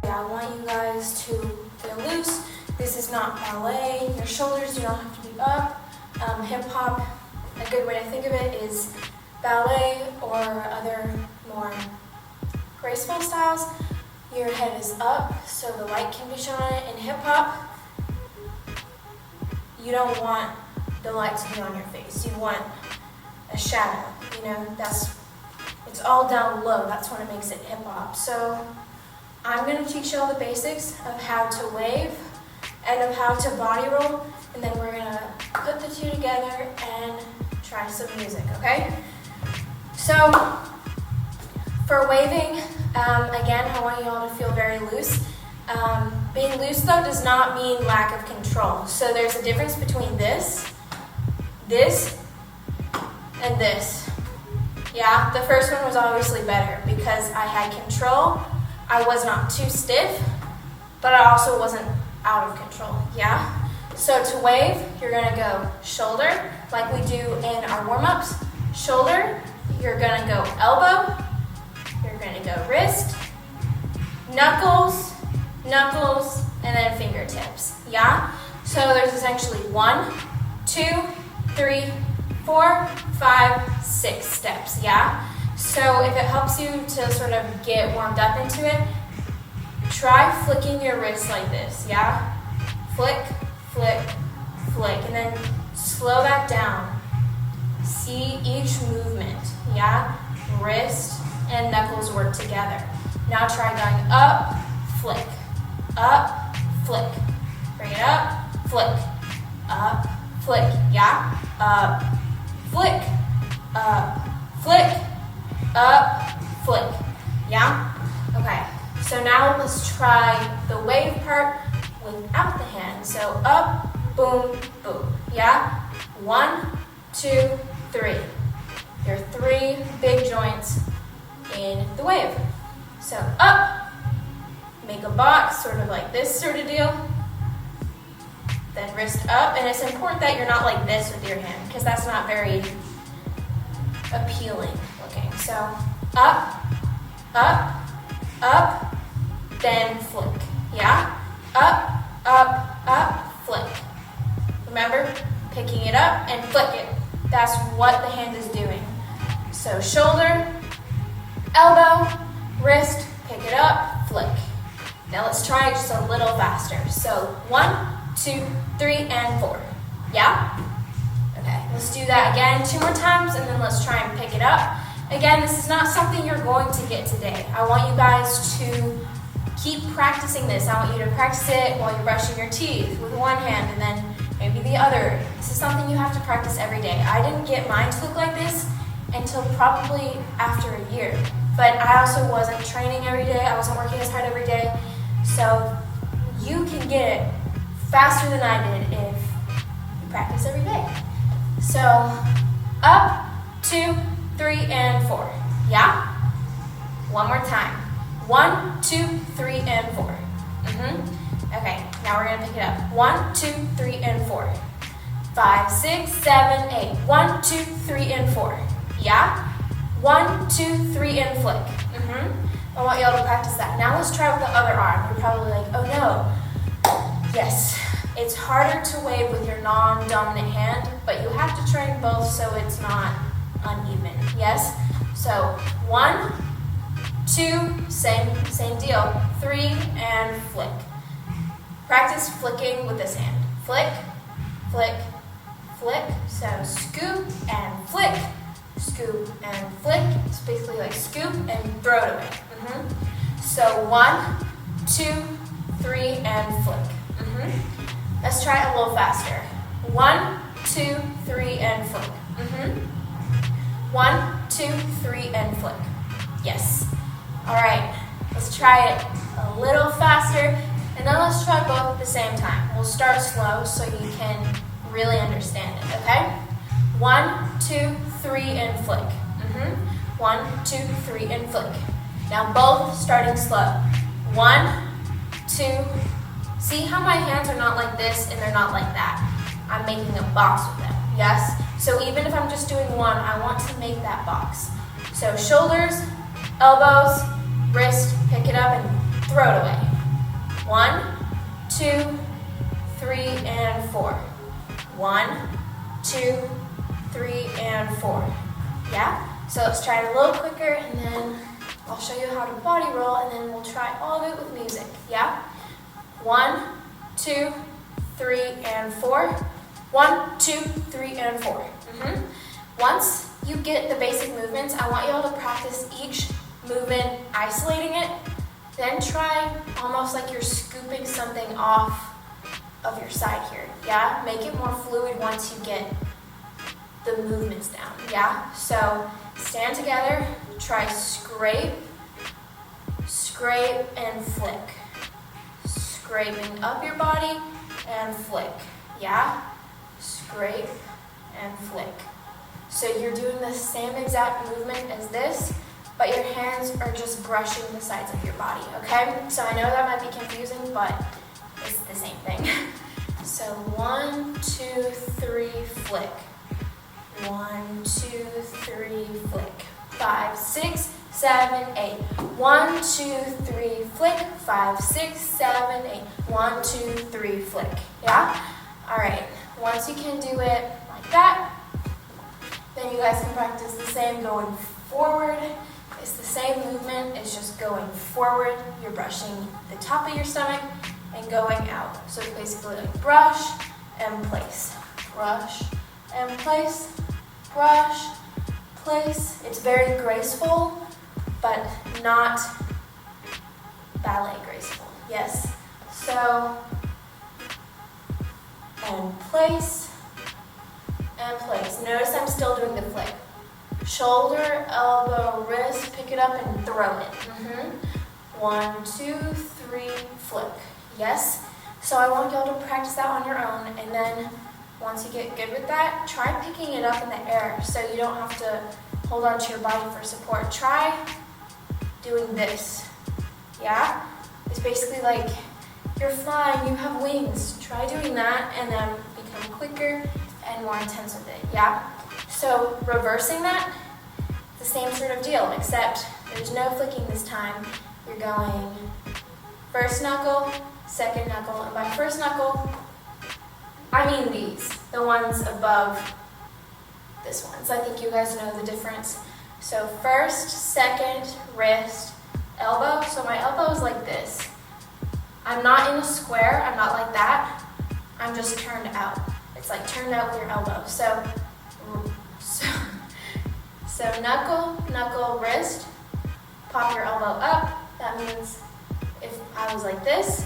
I want you guys to feel loose. This is not ballet. Your shoulders do not have to be up. Hip hop, a good way to think of it is ballet or other more graceful styles. Your head is up so the light can be shown on it. In hip hop, you don't want the light to be on your face. You want a shadow, it's all down low. That's what makes it hip hop. So I'm going to teach you all the basics of how to wave and of how to body roll, and then we're going to put the two together and try some music, okay? So for waving, again, I want you all to feel very loose. Being loose, though, does not mean lack of control. So there's a difference between this, and this. Yeah, the first one was obviously better because I had control. I was not too stiff, but I also wasn't out of control, yeah? So to wave, you're gonna go shoulder, like we do in our warm-ups. Shoulder, you're gonna go elbow, you're gonna go wrist, knuckles, and then fingertips, yeah? So there's essentially 1, 2, 3, 4, 5, 6 steps, yeah? So if it helps you to sort of get warmed up into it, try flicking your wrist like this, yeah? Flick, flick, flick, and then slow that down. See each movement, yeah? Wrist and knuckles work together. Now try going up, flick, bring it up, flick, yeah? Up, flick, flick, yeah? Okay, so now let's try the wave part without the hand. So up, boom, boom, yeah? 1, 2, 3. There are 3 big joints in the wave. So up, make a box, sort of like this sort of deal. Then wrist up, and it's important that you're not like this with your hand, because that's not very appealing looking. So up, then flick, yeah? Up, flick. Remember, picking it up and flick it. That's what the hand is doing. So shoulder, elbow, wrist, pick it up, flick. Now let's try it just a little faster. So 1, 2, 3, and 4. Yeah? Okay, let's do that again 2 more times, and then let's try and pick it up. Again, this is not something you're going to get today. I want you guys to keep practicing this. I want you to practice it while you're brushing your teeth with one hand and then maybe the other. This is something you have to practice every day. I didn't get mine to look like this until probably after a year. But I also wasn't training every day. I wasn't working as hard every day. So you can get it faster than I did if you practice every day. So up, 2, 3, and 4. Yeah? One more time. 1, 2, 3, and 4. Okay, now we're gonna pick it up. 1, 2, 3, and 4. 5, 6, 7, 8. 1, 2, 3, and 4. Yeah? 1, 2, 3, and flick. I want y'all to practice that. Now let's try with the other arm. You're probably like, oh no. Yes, it's harder to wave with your non-dominant hand, but you have to train both so it's not uneven. Yes? So 1, 2, same deal. 3, and flick. Practice flicking with this hand. Flick, flick, flick. So scoop and flick. Scoop and flick. It's basically like scoop and throw it away. So 1, 2, 3, and flick. Let's try it a little faster. 1, 2, 3, and flick. 1, 2, 3, and flick. Yes. All right. Let's try it a little faster, and then let's try both at the same time. We'll start slow so you can really understand it, okay? 1, 2, 3, and flick. 1, 2, 3, and flick. Now both starting slow. 1, 2, see how my hands are not like this and they're not like that? I'm making a box with them, yes? So even if I'm just doing one, I want to make that box. So shoulders, elbows, wrist, pick it up and throw it away. 1, 2, 3, and 4. 1, 2, 3, and 4. Yeah? So let's try it a little quicker, and then I'll show you how to body roll, and then we'll try all of it with music. Yeah? 1, 2, 3, and 4. 1, 2, 3, and 4. Once you get the basic movements, I want you all to practice each movement, isolating it. Then try almost like you're scooping something off of your side here. Yeah? Make it more fluid once you get the movements down. Yeah? So stand together, try scrape, scrape, and flick. Scraping up your body and flick. Yeah? Scrape and flick. So you're doing the same exact movement as this, but your hands are just brushing the sides of your body, okay? So I know that might be confusing, but it's the same thing. So 1, 2, 3, flick. 1, 2, 3, flick. 5, 6, 7, 8. 1, 2, 3, flick. 5, 6, 7, 8. 1, 2, 3, flick. Yeah? All right. Once you can do it like that, then you guys can practice the same going forward. It's the same movement, it's just going forward. You're brushing the top of your stomach and going out. So it's basically like brush and place. Brush and place. Brush, place. It's very graceful, but not ballet graceful. Yes. So, and place, and place. Notice I'm still doing the flick. Shoulder, elbow, wrist, pick it up and throw it. 1, 2, 3, flick. Yes? So I want y'all to practice that on your own, and then once you get good with that, try picking it up in the air so you don't have to hold on to your body for support. Try doing this. Yeah? It's basically like you're flying, you have wings. Try doing that and then become quicker and more intense with it. Yeah? So reversing that, the same sort of deal, except there's no flicking this time. You're going first knuckle, second knuckle, and by first knuckle, I mean these, the ones above this one. So I think you guys know the difference. So first, second, wrist, elbow. So my elbow is like this. I'm not in a square, I'm not like that. I'm just turned out. It's like turned out with your elbow. So knuckle, knuckle, wrist, pop your elbow up. That means if I was like this,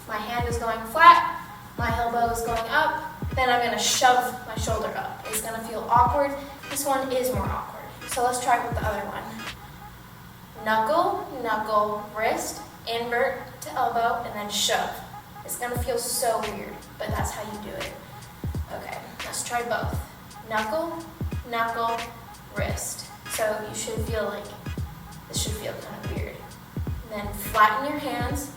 my hand is going flat, my elbow is going up, then I'm going to shove my shoulder up. It's going to feel awkward. This one is more awkward. So let's try it with the other one. Knuckle, knuckle, wrist, invert to elbow, and then shove. It's going to feel so weird, but that's how you do it. Okay, let's try both. Knuckle, knuckle, wrist. So you should feel like, this should feel kind of weird. And then flatten your hands.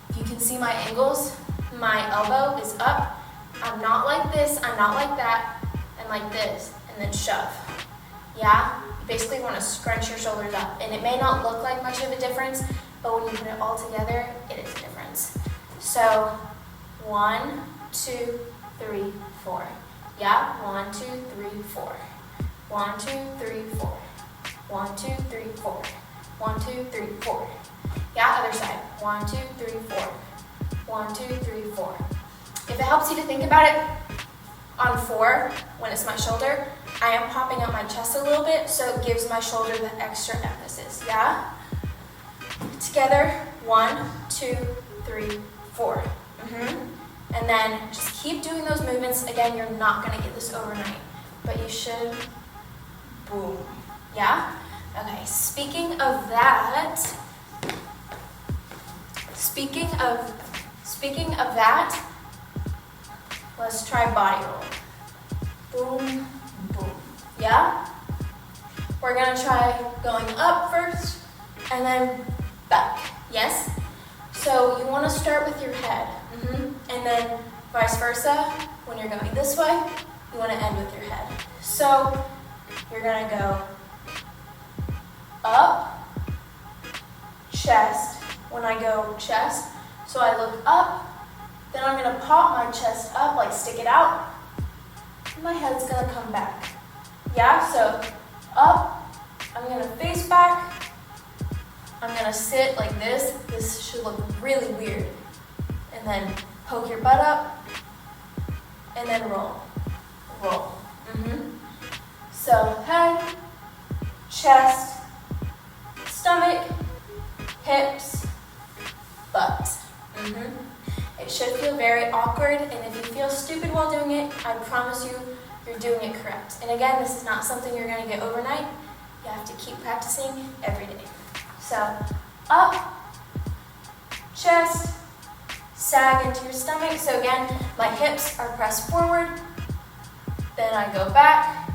If you can see my angles, my elbow is up. I'm not like this, I'm not like that, and like this, and then shove. Yeah? You basically want to scrunch your shoulders up. And it may not look like much of a difference, but when you put it all together, it is a difference. So 1, 2, 3, 4. Yeah? 1, 2, 3, 4. 1, 2, 3, 4. 1, 2, 3, 4. 1, 2, 3, 4. Yeah, other side. 1, 2, 3, 4. 1, 2, 3, 4. If it helps you to think about it, on 4, when it's my shoulder, I am popping up my chest a little bit, so it gives my shoulder the extra emphasis. Yeah? Together, 1, 2, 3, 4. And then just keep doing those movements. Again, you're not going to get this overnight, but you should. Boom. Yeah? Okay, speaking of that, let's try body roll. Boom, boom. Yeah? We're going to try going up first and then back. Yes? So you want to start with your head. And then vice versa. When you're going this way, you want to end with your head. So you're going to go up, chest, 1, when I go chest. So I look up, then I'm gonna pop my chest up, like stick it out, and my head's gonna come back. Yeah, so up, I'm gonna face back, I'm gonna sit like this. This should look really weird. And then poke your butt up, and then roll, roll. So head, chest, stomach, hips, butt. It should feel very awkward, and if you feel stupid while doing it, I promise you, you're doing it correct. And again, this is not something you're gonna get overnight. You have to keep practicing every day. So up, chest, sag into your stomach. So again, my hips are pressed forward, then I go back,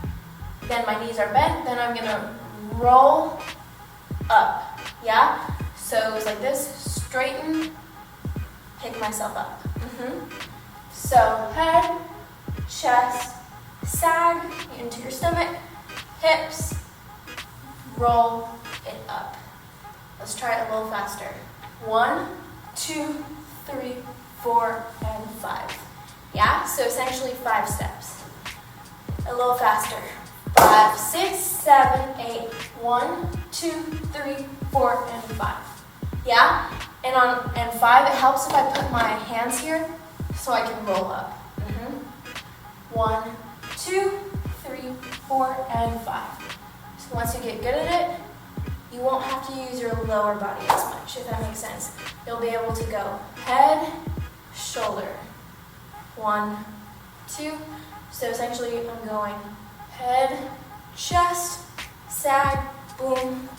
then my knees are bent, then I'm gonna roll up, yeah? So it's like this, straighten, pick myself up. So head, chest, sag into your stomach, hips, roll it up. Let's try it a little faster. 1, 2, 3, 4, and 5. Yeah, so essentially 5 steps. A little faster. 5, 6, 7, 8, 1, 2, 3, 4, and 5. Yeah, and 5, it helps if I put my hands here so I can roll up. 1, 2, 3, 4, and 5. So once you get good at it, you won't have to use your lower body as much, if that makes sense. You'll be able to go head, shoulder. 1, 2. So essentially I'm going head, chest, sag, boom,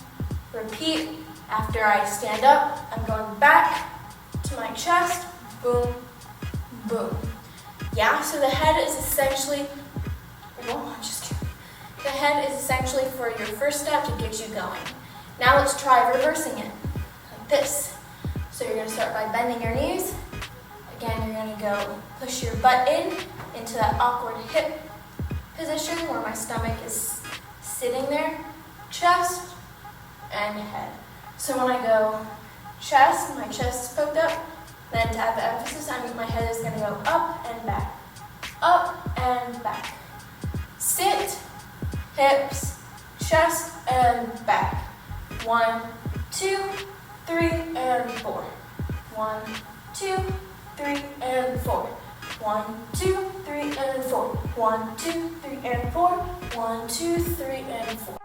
repeat. After I stand up, I'm going back to my chest, boom, boom. Yeah, so the head is essentially, the head is essentially for your first step to get you going. Now let's try reversing it, like this. So you're gonna start by bending your knees. Again, you're gonna go push your butt into that awkward hip position where my stomach is sitting there, chest, and head. So when I go chest, my chest is poked up, then to add the emphasis, my head is gonna go up and back, up and back. Sit, hips, chest, and back. 1, 2, 3, and 4. 1, 2, 3, and 4. 1, 2, 3, and 4. 1, 2, 3, and 4. 1, 2, 3, and 4.